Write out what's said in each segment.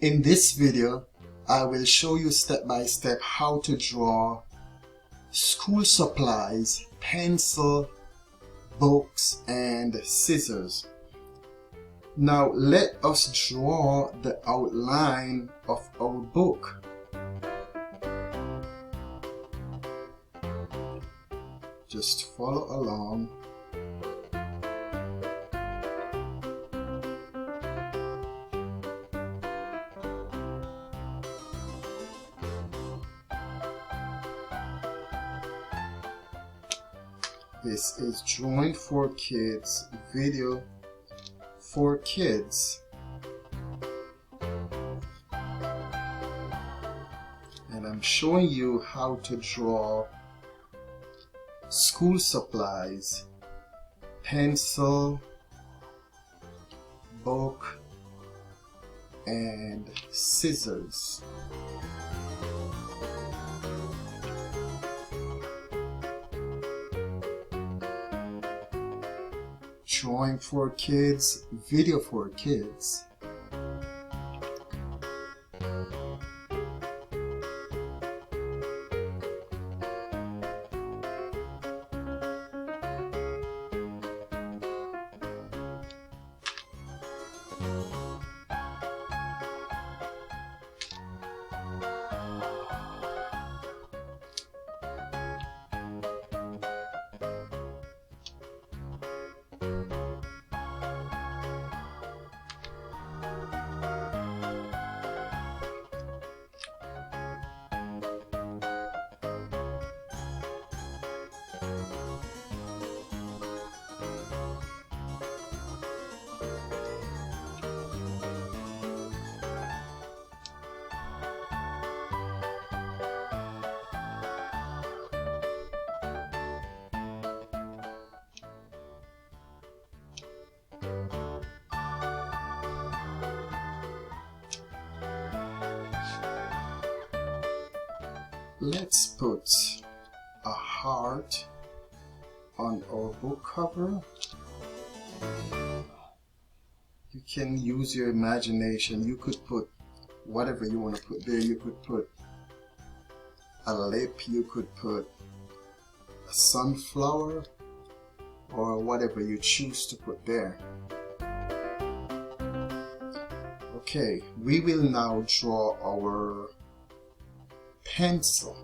In this video, I will show you step by step how to draw school supplies, pencil, books, and scissors. Now let us draw the outline of our book. Just follow along. This is Drawing for Kids video for kids. And I'm showing you how to draw school supplies, pencil, book, and scissors. Drawing for Kids, video for kids. Let's put a heart on our book cover. You can use your imagination. You could put whatever you want to put there. You could put a lip, you could put a sunflower, or whatever you choose to put there. Okay, we will now draw our pencil.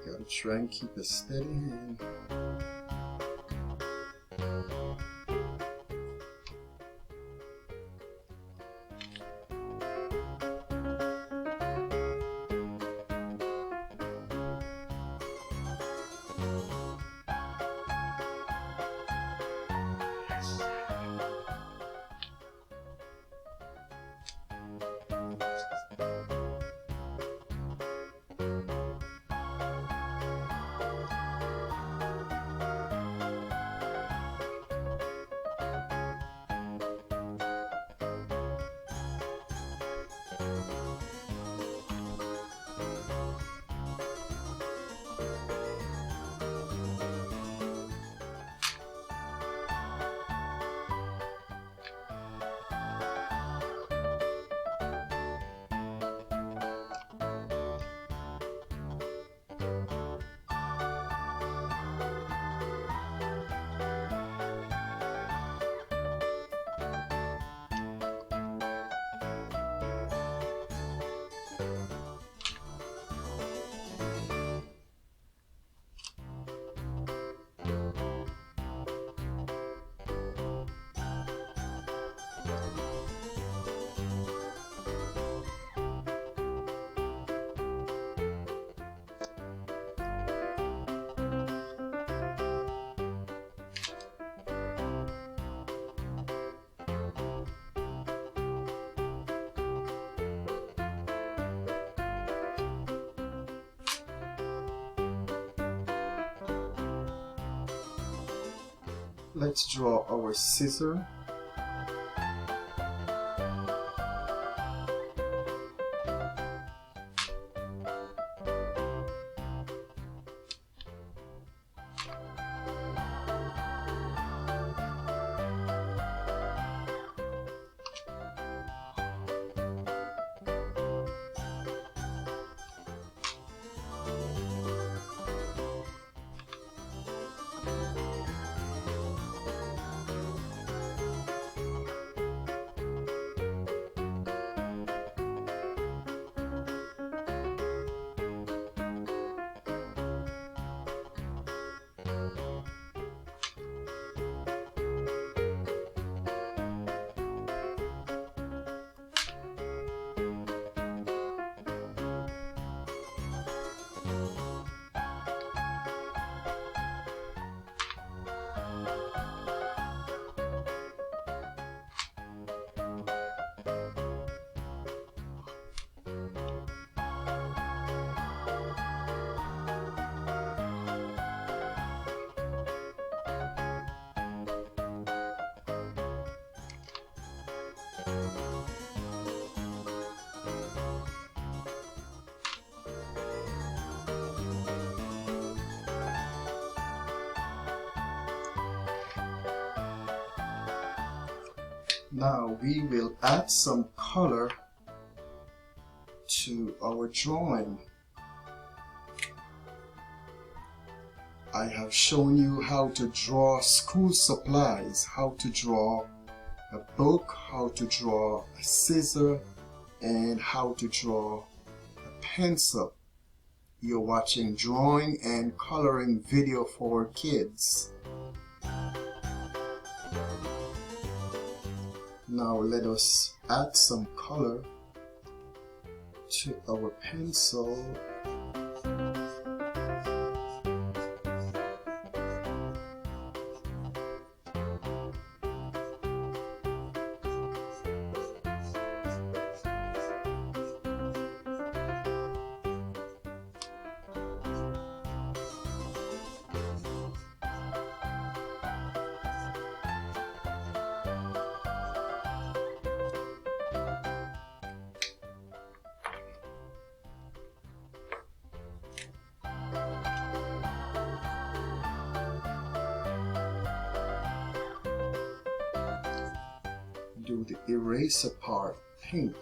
Gotta try and keep a steady hand. Let's draw our scissor. Now we will add some color to our drawing. I have shown you how to draw school supplies, how to draw a book, how to draw a scissor, and how to draw a pencil. You're watching drawing and coloring video for kids. Now let us add some color to our pencil. Do the eraser part pink.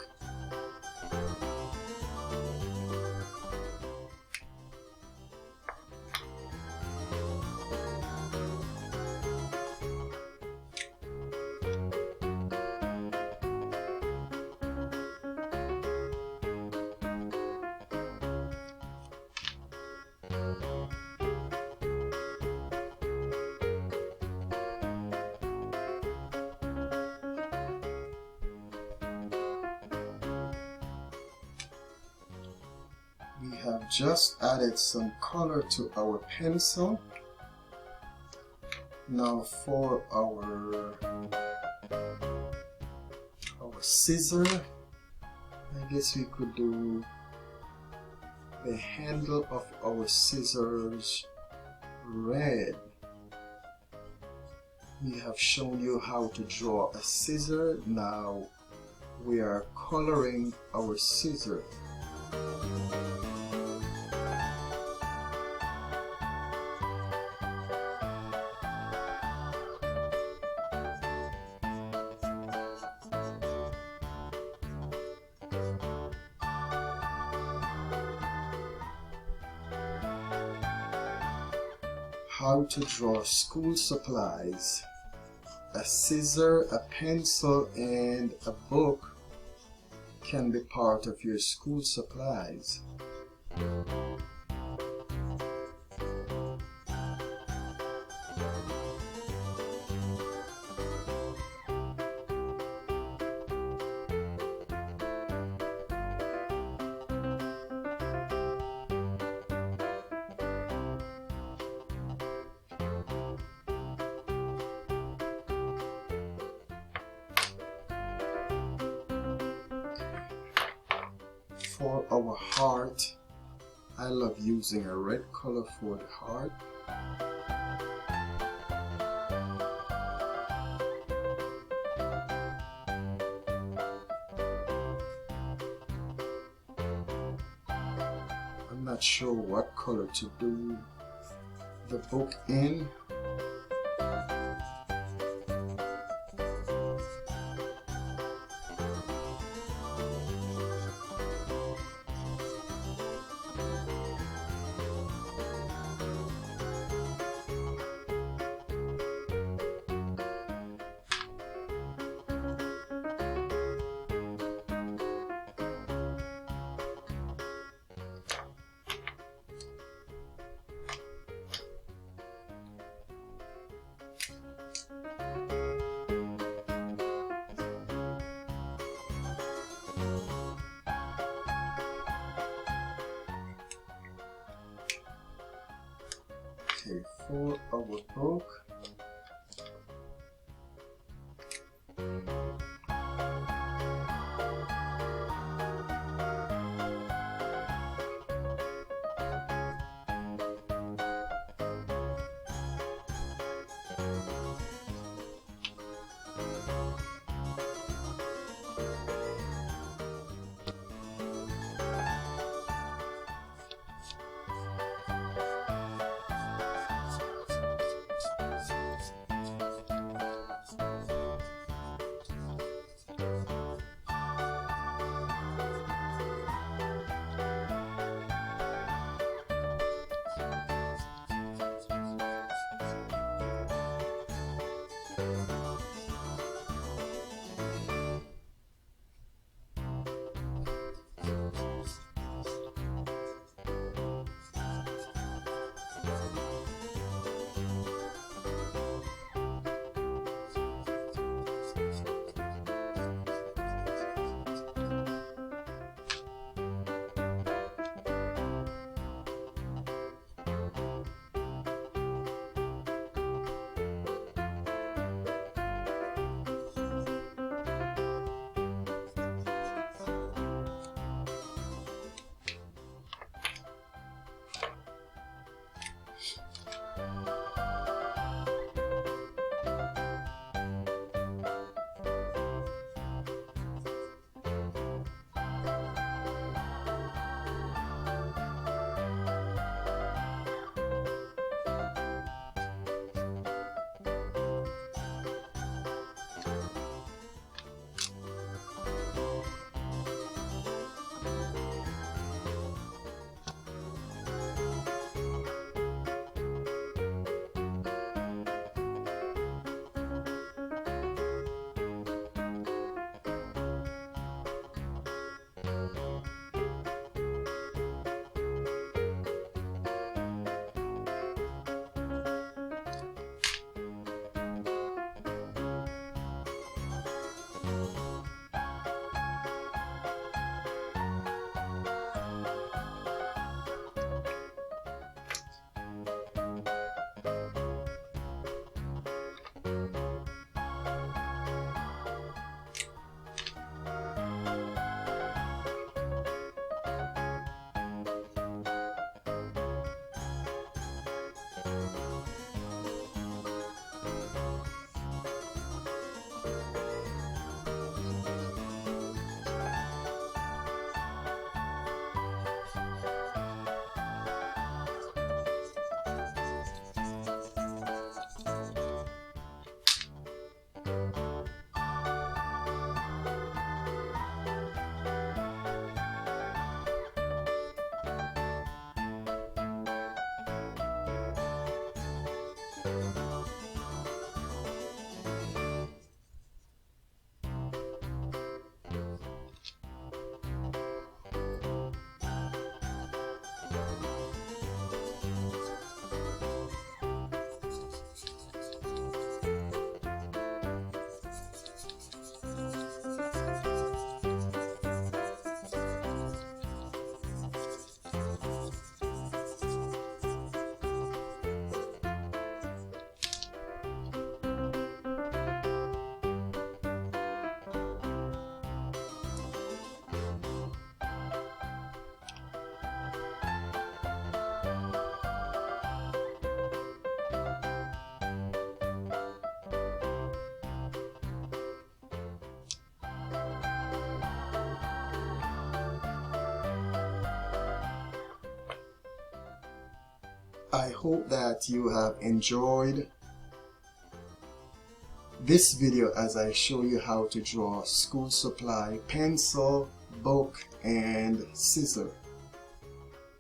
We have just added some color to our pencil. Now for our scissor, I guess we could do the handle of our scissors red. We have shown you how to draw a scissor. Now we are coloring our scissor. How to draw school supplies. A scissor, a pencil, and a book can be part of your school supplies. For our heart, I love using a red color for the heart. not sure what color to do the book in. Okay, for our book, I hope that you have enjoyed this video as I show you how to draw school supply, pencil, book, and scissor.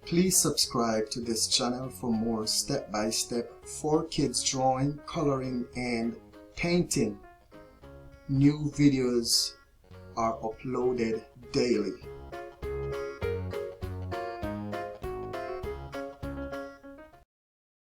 Please subscribe to this channel for more step-by-step for kids drawing, coloring, and painting. New videos are uploaded daily.